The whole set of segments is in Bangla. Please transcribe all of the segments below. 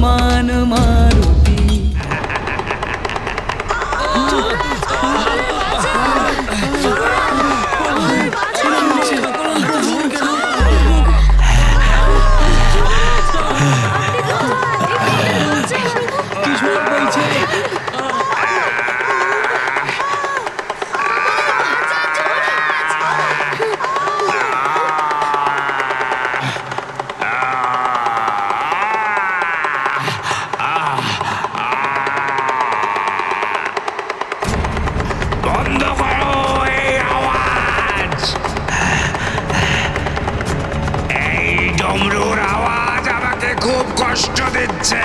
হনুমান মারুতি। বন্ধ করো এই আওয়াজ। এই ডমরুর আওয়াজ আমাকে খুব কষ্ট দিচ্ছে।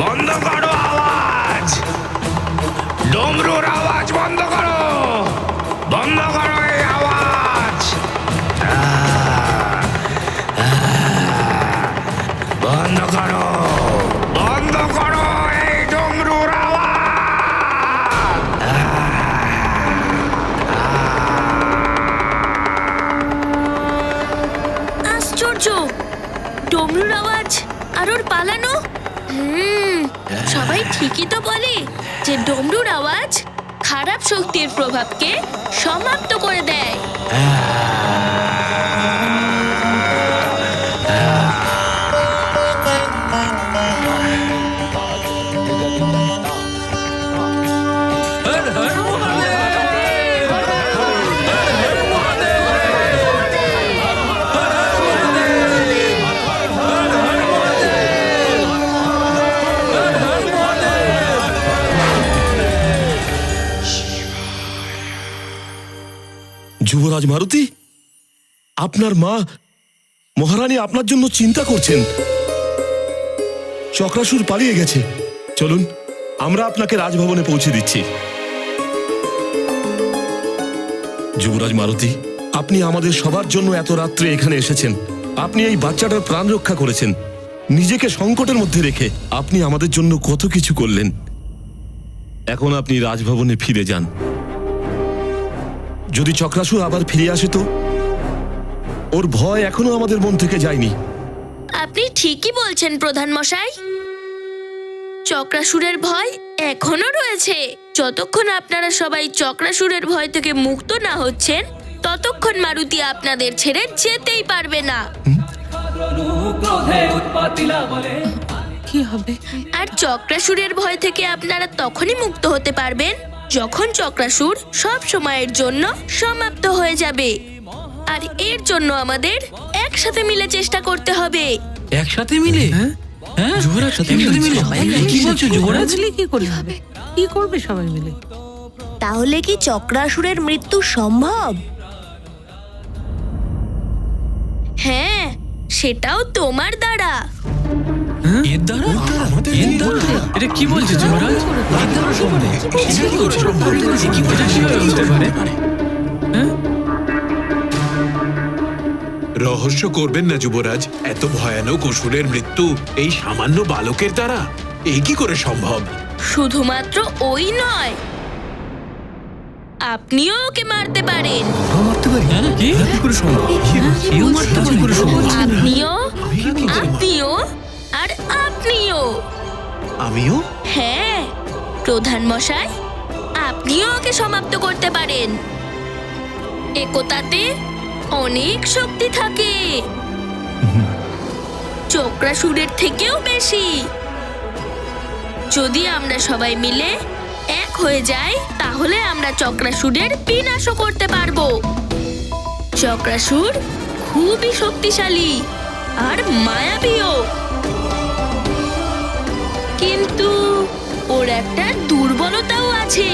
বন্ধ করো আওয়াজ, ডমরুর আওয়াজ বন্ধ করো, বন্ধ করো এই আওয়াজ, বন্ধ করো, বন্ধ করো এই ডমরুর আওয়াজ। আশ্চর্য, ডমরুর আওয়াজ আর ওর পালানো। সবাই ঠিকই তো বলে যে ডমরুর আওয়াজ খারাপ শক্তির প্রভাবকে সমাপ্ত করে দেয়। যুবরাজ মারুতি, আপনার মা মহারানী আপনার জন্য চিন্তা করছেন। চক্রাসুর পালিয়ে গেছে। চলুন, আমরা আপনাকে রাজভবনে পৌঁছে দিচ্ছি। যুবরাজ মারুতি, আপনি আমাদের সবার জন্য এত রাত্রে এখানে এসেছেন। আপনি এই বাচ্চাটার প্রাণ রক্ষা করেছেন। নিজেকে সংকটের মধ্যে রেখে আপনি আমাদের জন্য কত কিছু করলেন। এখন আপনি রাজভবনে ফিরে যান। যদি চক্রাসুর আবার ফিরে আসে তো? ওর ভয় এখনো আমাদের মন থেকে যায়নি। আপনি ঠিকই বলছেন প্রধান মশাই, চক্রাসুরের ভয় এখনো রয়েছে। যতক্ষণ আপনারা সবাই চক্রাসুরের ভয় থেকে মুক্ত না হচ্ছেন, ততক্ষণ মারুতি আপনাদের ছেড়ে যেতেই পারবে না। কি হবে? আর চক্রাসুরের ভয় থেকে আপনারা তখনই মুক্ত হতে পারবেন যখন চক্রাসুর সব সময়ের জন্য সমাপ্ত হয়ে যাবে। আর এর জন্য আমাদের একসাথে মিলে চেষ্টা করতে হবে। একসাথে মিলে? হ্যাঁ, যুবরাজ একসাথে মিলে কি বলছো যুবরাজ? কি করে হবে? কি করবে সবাই মিলে? তাহলে কি চক্রাসুরের মৃত্যু সম্ভব? হ্যাঁ, সেটাও তোমার দ্বারা। এর দ্বারা? এর দ্বারা? এটা কি বলছো যুবরাজ? এর দ্বারা সম্ভব? কি করে হতে পারে? রহস্য করবেন না যুবরাজ। এত ভয়ানক অসুরের মৃত্যু এই সামান্য বালকের দ্বারা এই কি করে সম্ভব? শুধুমাত্র ওই নয়, আপনিও ওকে মারতে পারেন। কি করে সম্ভব? আপনিও, আপনিও আর আপনিও। আমিও? হ্যাঁ প্রধান মশাই, আপনিও ওকে সমাপ্ত করতে পারেন। একতাতে অনেক শক্তি থাকে, চক্রাসুরের থেকেও বেশি। যদি আমরা সবাই মিলে এক হয়ে যাই, তাহলে আমরা চক্রাসুরের বিনাশও করতে পারবো। চক্রাসুর খুবই শক্তিশালী আর মায়াবীও, কিন্তু ওর একটা দুর্বলতাও আছে।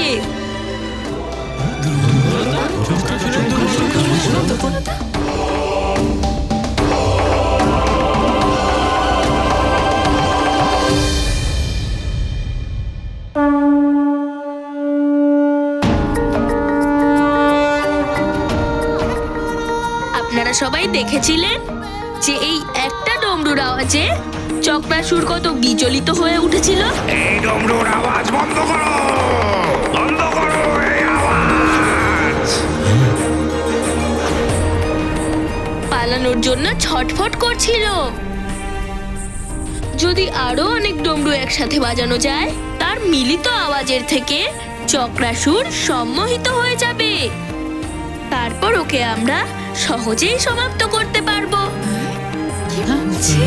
আপনারা সবাই দেখেছিলেন যে এই একটা ডমরুর আওয়াজে চক্রাসুর কত বিচলিত হয়ে উঠেছিল। এই ডমরুর আওয়াজ বন্ধ করো, বন্ধ করো এই আওয়াজ। ছটফট করছিল। যদি আরো অনেক ডমরু একসাথে বাজানো যায়, তার মিলিত আওয়াজের থেকে চক্রাসুর সম্মোহিত হয়ে যাবে। তারপর ওকে আমরা সহজেই সমাপ্ত করতে পারবো। কি বলছে?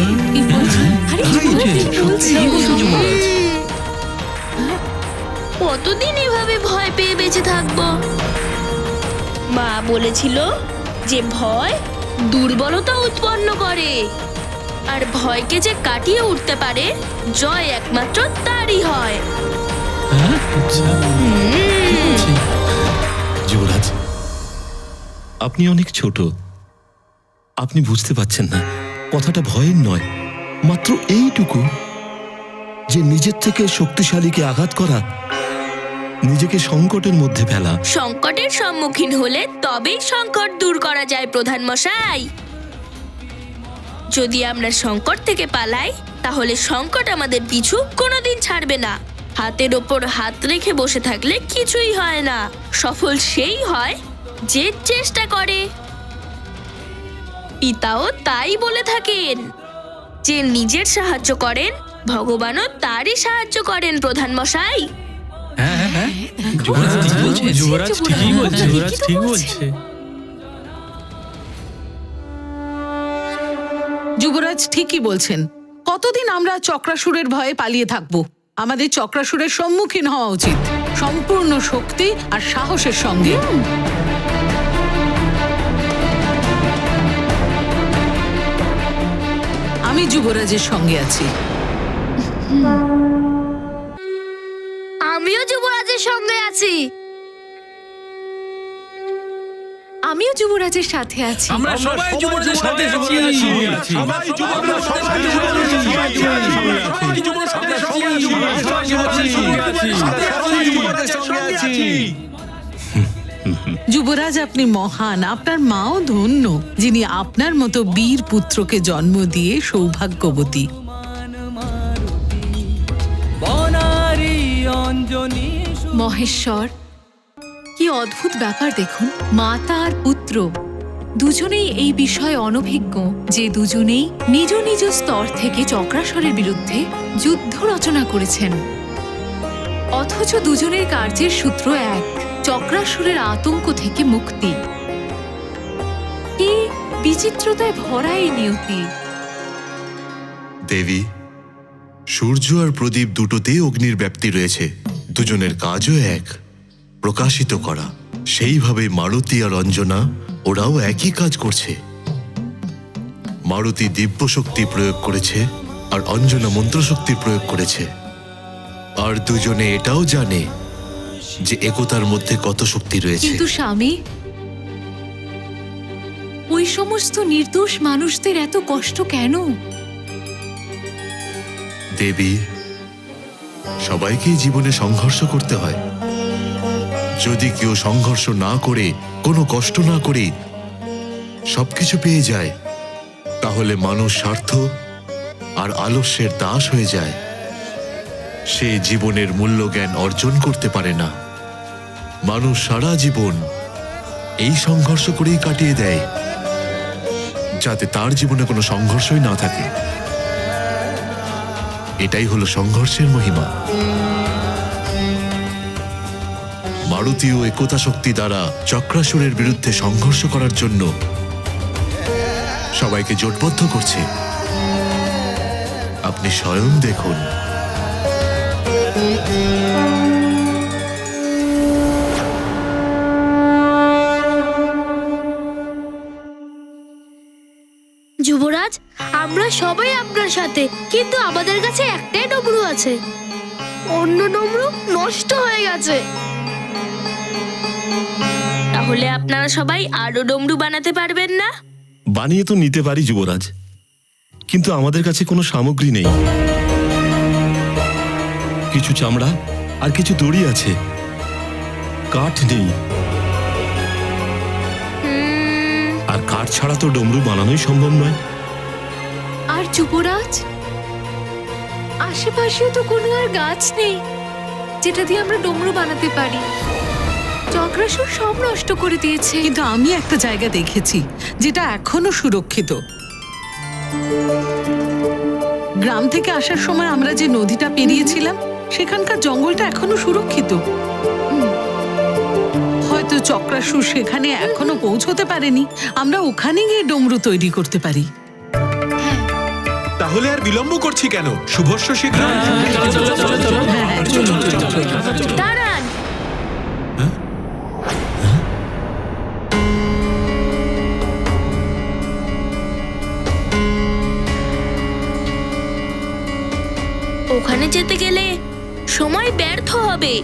আরে কি বলছে? কতদিন এভাবে ভয় পেয়ে বেঁচে থাকবো? মা বলেছিল যে ভয় দুর্বলতা উৎপন্ন করে, আর ভয়কে যে কাটিয়ে উঠতে পারে, জয় একমাত্র তারই হয়। হ্যাঁ? আচ্ছা। কি বলছে? যুবরাজ, আপনি অনেক ছোট, আপনি বুঝতে পারছেন না। কথাটা ভয়ের নয়, মাত্র এইটুকু যে নিজের থেকে শক্তিশালীকে আঘাত করা, নিজেকে সংকটের মধ্যে ফেলা। সংকটের সম্মুখীন হলে তবেই সংকট দূর করা যায় প্রধান মশাই। যদি আমরা সংকট থেকে পালাই, তাহলে সংকট আমাদের পিছু কোনোদিন ছাড়বে না। হাতের ওপর হাত রেখে বসে থাকলে কিছুই হয় না। সফল সেই হয় যে চেষ্টা করে। পিতাও তাই বলে থাকেন, যে নিজের সাহায্য করেন, ভগবানও তারই সাহায্য করেন প্রধান মশাই। হ্যাঁ হ্যাঁ, যুবরাজ ঠিক বলছে, যুবরাজ ঠিকই বলছে, যুবরাজ ঠিক বলছে। যুবরাজ ঠিকই বলছেন। কতদিন আমরা চক্রাসুরের ভয়ে পালিয়ে থাকব? আমাদের চক্রাসুরের সম্মুখীন হওয়া উচিত, সম্পূর্ণ শক্তি আর সাহসের সঙ্গে। আমি যুবরাজের সঙ্গে আছি। আমিও যুবরাজের সঙ্গে আছি। আমিও যুবরাজের সাথে আছি। আমরা সবাই যুবরাজের সাথে আছি। যুবরাজ, আপনি মহান, আপনার মাও ধন্য, যিনি আপনার মতো বীর পুত্রকে জন্ম দিয়ে সৌভাগ্যবতী। মহেশ্বর, কি অদ্ভুত ব্যাপার দেখুন। মাতা আর পুত্র দুজনেই এই বিষয়ে অনভিজ্ঞ, যে দুজনেই নিজ নিজ স্তর থেকে চক্রাসুরের বিরুদ্ধে যুদ্ধ রচনা করেছেন। অথচ দুজনের কার্যের সূত্র এক, চক্রাসুরের আতঙ্ক থেকে মুক্তি। কি বিচিত্রতায় ভরা এই নিয়তি! দেবী, সূর্য আর প্রদীপ দুটোতেই অগ্নির ব্যাপ্তি রয়েছে। দুজনের কাজও এক, প্রকাশিত করা। সেইভাবে মারুতি আর অঞ্জনা, ওরাও একই কাজ করছে। মারুতি দিব্য শক্তি প্রয়োগ করেছে আর অঞ্জনা মন্ত্রশক্তি প্রয়োগ করেছে। আর দুজনে এটাও জানে যে একতার মধ্যে কত শক্তি রয়েছে। কিন্তু স্বামী, ওই সমস্ত নির্দোষ মানুষদের এত কষ্ট কেন? দেবী, সবাইকেই জীবনে সংঘর্ষ করতে হয়। যদি কেউ সংঘর্ষ না করে, কোনো কষ্ট না করে সবকিছু পেয়ে যায়, তাহলে মানুষ স্বার্থ আর আলস্যের দাস হয়ে যায়। সে জীবনের মূল্য জ্ঞান অর্জন করতে পারে না। মানুষ সারা জীবন এই সংঘর্ষ করেই কাটিয়ে দেয়, যাতে তার জীবনে কোনো সংঘর্ষই না থাকে। এটাই হলো সংঘর্ষের মহিমা। মারুতি ও একতা শক্তি দ্বারা চক্রাসুরের বিরুদ্ধে সংঘর্ষ করার জন্য সবাইকে জোটবদ্ধ করছে। আপনি স্বয়ং দেখুন। যুবরাজ, আমরা সবাই আপনার সাথে, কিন্তু আমাদের কাছে একটাই ডমরু আছে। অন্য ডমরু নষ্ট হয়ে গেছে। তাহলে আপনারা সবাই আরো ডমরু বানাতে পারবেন না? বানিয়ে তো নিতে পারি যুবরাজ, কিন্তু আমাদের কাছে কোনো সামগ্রী নেই। কিছু চামড়া আর কিছু দড়ি আছে, কাঠ নেই। আর কাঠ ছাড়া তো ডমরু বানানোই সম্ভব নয়। আর যুবরাজ, আশেপাশেও তো কোনো আর গাছ নেই যেটা দিয়ে আমরা ডমরু বানাতে পারি। চক্রাসুর সব নষ্ট করে দিয়েছে। কিন্তু আমি একটা জায়গা দেখেছি যেটা এখনো সুরক্ষিত। গ্রাম থেকে আসার সময় আমরা যে নদীটা পেরিয়েছিলাম সেখানকার জঙ্গলটা এখনো সুরক্ষিত। হয়তো চক্রাসুর সেখানে এখনো পৌঁছতে পারেনি, আমরা ওখানে গিয়ে ডমরু তৈরি করতে পারি। তাহলে আর বিলম্ব করছি কেন? শুভস্য শীঘ্র। দাঁড়ান, ওখানে যেতে গেলে সময় ব্যর্থ হবে।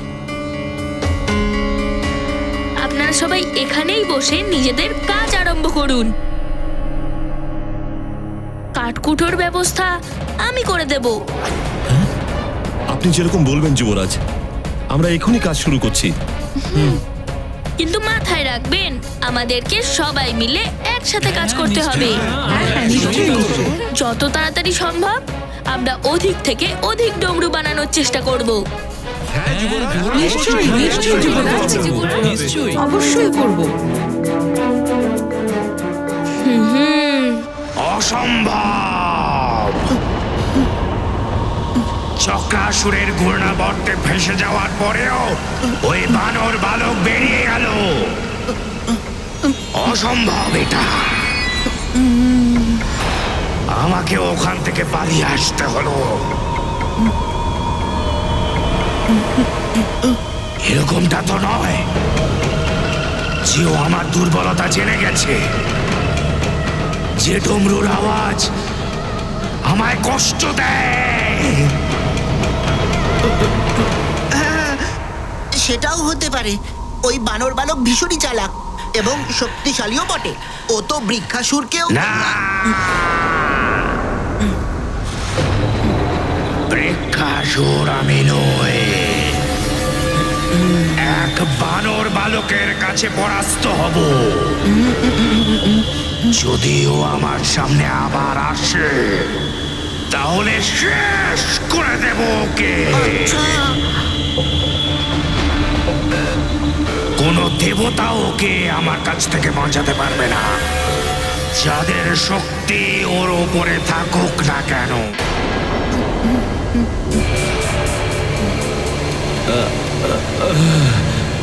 আপনারা সবাই এখানেই বসে নিজেদের কাজ আরম্ভ করুন। কাঠকুটোর ব্যবস্থা আমি করে দেব। আপনি যেরকম বলবেন যুবরাজ, আমরা এখনই কাজ শুরু করছি। কিন্তু মাথায় রাখবেন, আমাদেরকে সবাই মিলে একসাথে কাজ করতে হবে। যত তাড়াতাড়ি সম্ভব আমরা অধিক থেকে অধিক ডমরু বানানোর চেষ্টা করব। নিশ্চয়ই নিশ্চয়ই যুবরাজ, নিশ্চয়ই। অবশ্যই করব। অসম্ভব! চক্রাসুরের ঘূর্ণাবর্তে ভেসে যাওয়ার পরেও ওই বানর বালক বেরিয়ে গেল। অসম্ভব এটা। আমাকে ওখান থেকে পালিয়ে আসতে হলো। এরকমটা তো নয় যে ও আমার দুর্বলতা জেনে গেছে, যে ডমরুর আওয়াজ আমায় কষ্ট দেয়। সেটাও হতে পারে। ওই বানর বালক ভীষণই চালাক এবং শক্তিশালীও বটে। ও তো বৃক্ষাসুরকেও না, বৃক্ষাসুর আমি নই। এক বানর বালকের কাছে পরাস্ত হব। যদিও আমার সামনে আবার আসে, তাহলে শেষ করে দেব ওকে। কোন দেবতা ওকে আমার কাছ থেকে বাঁচাতে পারবে না, যাদের শক্তি ওর উপরে থাকুক না কেন।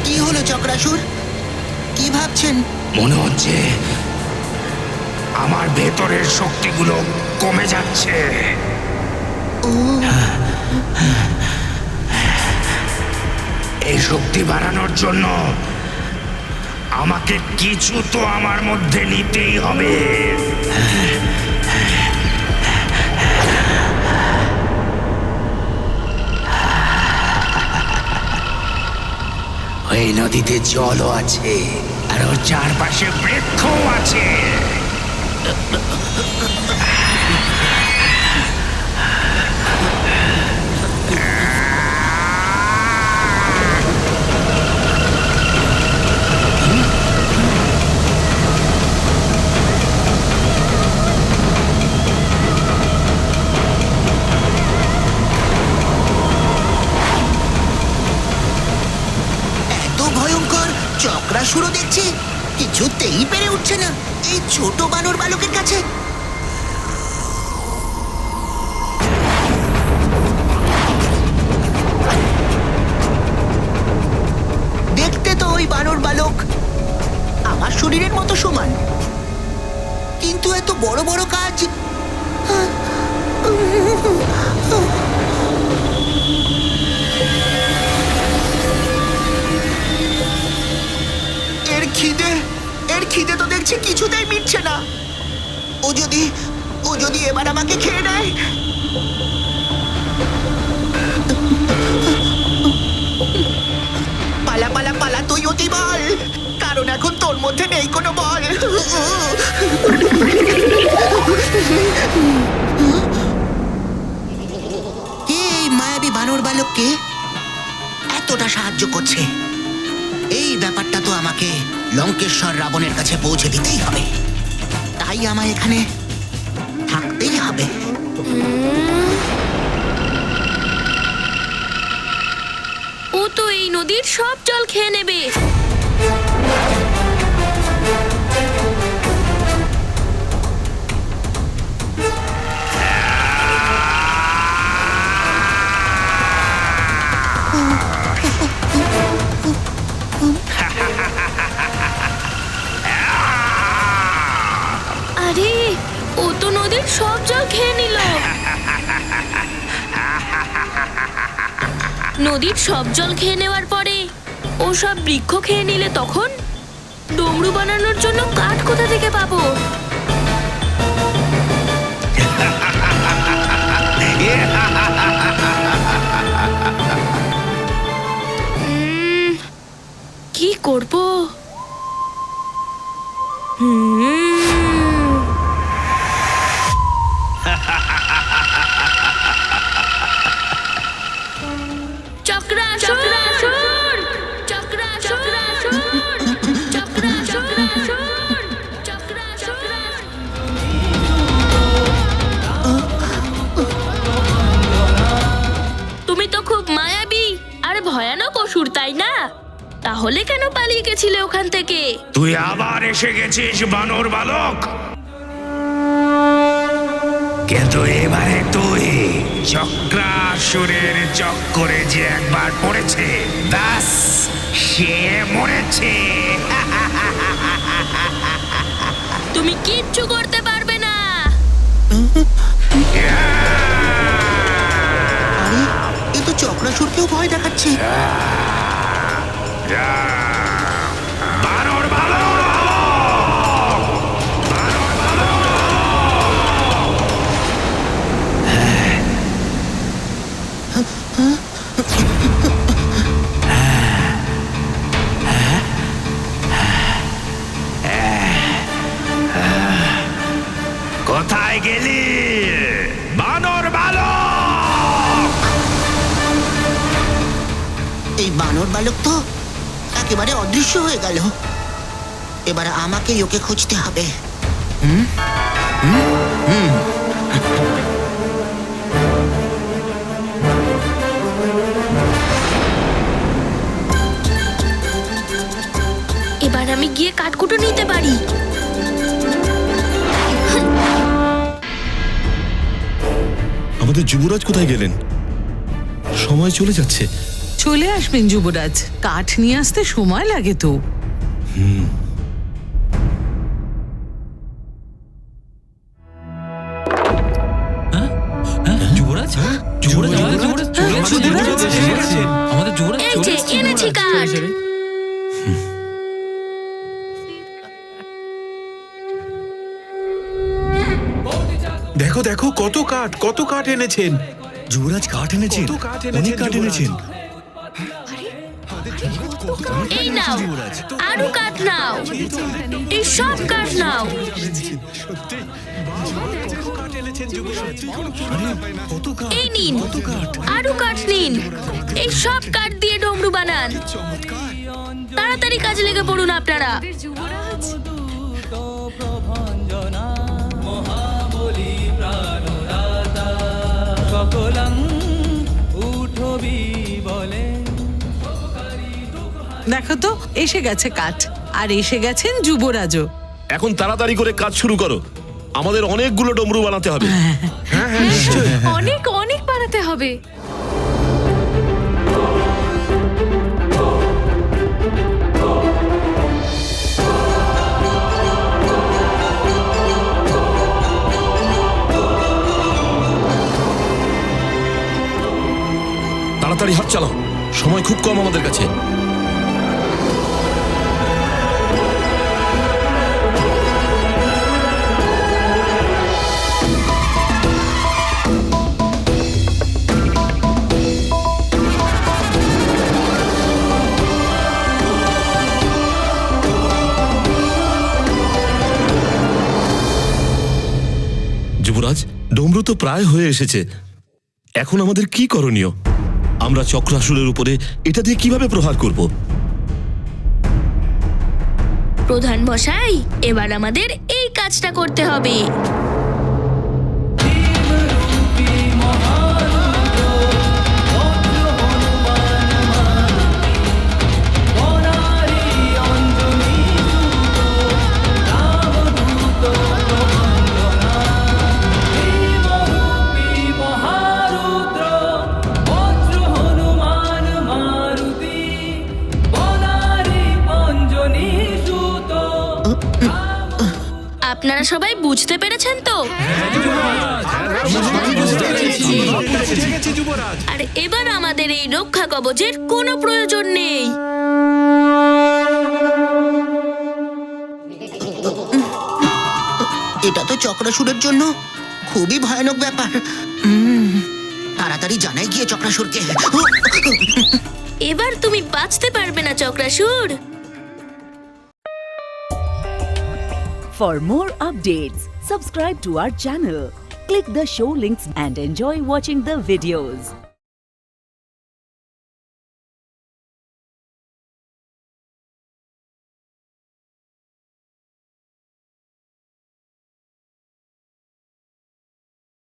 কি হলো চক্রাসুর? কি ভাবছেন? মনে হচ্ছে আমার ভেতরের শক্তিগুলো কমে যাচ্ছে। এই শক্তি বাড়ানোর জন্য আমাকে কিছু তো আমার মধ্যে নিতেই হবে। ওই নদীতে জলও আছে, আর ওর চারপাশে বৃক্ষও আছে। এত ভয়ঙ্কর চক্রাসুরও দেখছি কিছুতেই পেরে উঠছে না এই ছোট বানর বালকের কাছে। দেখতে তো ওই বানর বালক আমার শরীরের মতো সমান, কিন্তু এত বড় বড় কাজ। এর খিদে তো দেখছি কিছুতেই মিটছে না। ও যদি এবার আমাকে খেয়ে নেয়। পালা পালা পালা তুই অতি বল, কারণ এখন তোর মধ্যে নেই কোনো বল। কে এই মায়াবী বানর বালককে এতটা সাহায্য করছে? এই ব্যাপারটা তো আমাকে লঙ্কেশ্বর রাবণের কাছে পৌঁছে দিতেই হবে। তাই আমায় এখানে থাকতেই হবে। ও তো এই নদীর সব জল খেয়ে নেবে। আরে ও তো নদীর সব জল খেয়ে নিল। নদীর সব জল খেয়ে নেওয়ার পরে ও সব বৃক্ষ খেয়ে নিলে তখন ডমরু বানানোর জন্য কাঠ কোথা থেকে পাবো? কি করব? চক্রাসুর! চক্রাসুর! তুমি তো খুব মায়াবী আর ভয়ানক অসুর, তাই না? তাহলে কেন পালিয়ে গেছিলে ওখান থেকে? তুই আবার এসে গেছিস বানর বালক, কিন্তু এবারে তুই চক্রাসুরের চক্করে যে একবার পড়েছে, ব্যাস সে মরেছে। তুমি কিচ্ছু করতে পারবে না। আরে এ তো চক্রাসুরকেও ভয় দেখাচ্ছে। বানর বালক! কোথায় গেলি বানর বালক? এই বানর বালক তো একেবারে অদৃশ্য হয়ে গেল। এবার আমাকেই ওকে খুঁজতে হবে। এবার আমি গিয়ে কাঠকুটো নিতে পারি। আমাদের যুবরাজ কোথায় গেলেন? সময় চলে যাচ্ছে। চলে আসবেন যুবরাজ, কাঠ নিয়ে আসতে সময় লাগে তো। যুবরাজ যুবরাজ যুবরাজ চলে এসেছে। আমাদের যুবরাজ এই চলে যে এসেছে। এনেছি কাঠ। দেখো দেখো কত কাঠ এনেছেন। যুবরাজ কাঠ এনেছেন, কত কাঠ এনেছেন যুবরাজ? এই নাও, আরো কাঠ নাও, এই সব কাঠ নাও। এই নিন, আরো কাঠ নিন। এই সব কাঠ দিয়ে ডমরু বানান। তাড়াতাড়ি কাজে লেগে পড়ুন আপনারা। যুবরাজ দেখো তো এসে গেছে কাঠ, আর এসে গেছেন যুবরাজও। এখন তাড়াতাড়ি করে কাজ শুরু করো, আমাদের অনেকগুলো ডমরু বানাতে হবে। অনেক অনেক বানাতে হবে। তাড়াতাড়ি হাত চালাও, সময় খুব কম আমাদের কাছে। যুবরাজ, ডমরু তো প্রায় হয়ে এসেছে, এখন আমাদের কি করণীয়? আমরা চক্রাসুরের উপরে এটা দিয়ে কিভাবে প্রহার করব? প্রধান মশাই, এবার আমাদের এই কাজটা করতে হবে। আপনারা সবাই বুঝতে পেরেছেন তো? যুবরাজ আর এবার আমাদের এই রক্ষা কবচের কোনো প্রয়োজন নেই। এটা তো চক্রাসুরের জন্য খুবই ভয়ানক ব্যাপার। তাড়াতাড়ি জানাই গিয়ে চক্রাসুরকে। এবার তুমি বাঁচতে পারবে না চক্রাসুর। For more updates, subscribe to our channel, click the show links and enjoy watching the videos.